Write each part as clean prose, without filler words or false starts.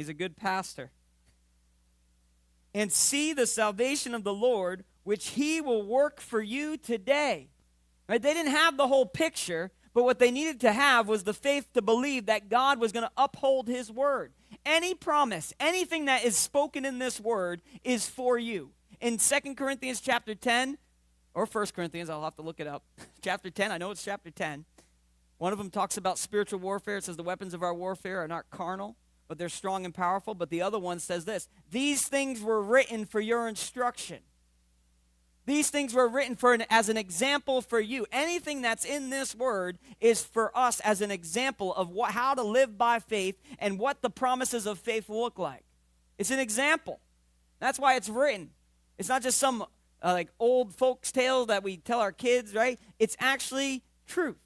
He's a good pastor. And see the salvation of the Lord, which he will work for you today. Right? They didn't have the whole picture, but what they needed to have was the faith to believe that God was going to uphold his word. Any promise, anything that is spoken in this word is for you. In 2 Corinthians chapter 10, or 1 Corinthians, I'll have to look it up. Chapter 10, I know it's chapter 10. One of them talks about spiritual warfare. It says the weapons of our warfare are not carnal, but they're strong and powerful. But the other one says this: these things were written for your instruction. These things were written as an example for you. Anything that's in this word is for us as an example of how to live by faith and what the promises of faith look like. It's an example. That's why it's written. It's not just some like old folks' tale that we tell our kids, right? It's actually truth.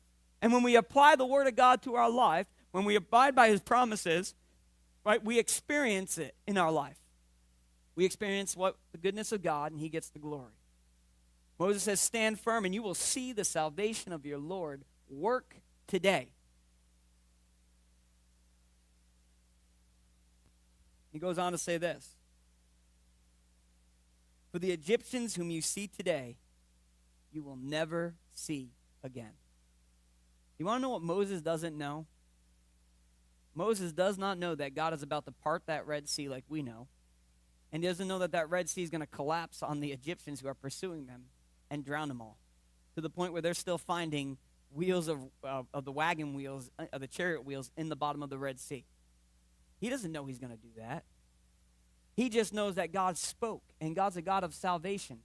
And when we apply the word of God to our life, when we abide by his promises, right, we experience it in our life. We experience the goodness of God, and he gets the glory. Moses says, stand firm, and you will see the salvation of your Lord work today. He goes on to say this: for the Egyptians whom you see today, you will never see again. You want to know what Moses doesn't know? Moses does not know that God is about to part that Red Sea like we know. And he doesn't know that that Red Sea is going to collapse on the Egyptians who are pursuing them and drown them all, to the point where they're still finding wheels of the wagon wheels, of the chariot wheels in the bottom of the Red Sea. He doesn't know he's going to do that. He just knows that God spoke, and God's a God of salvation.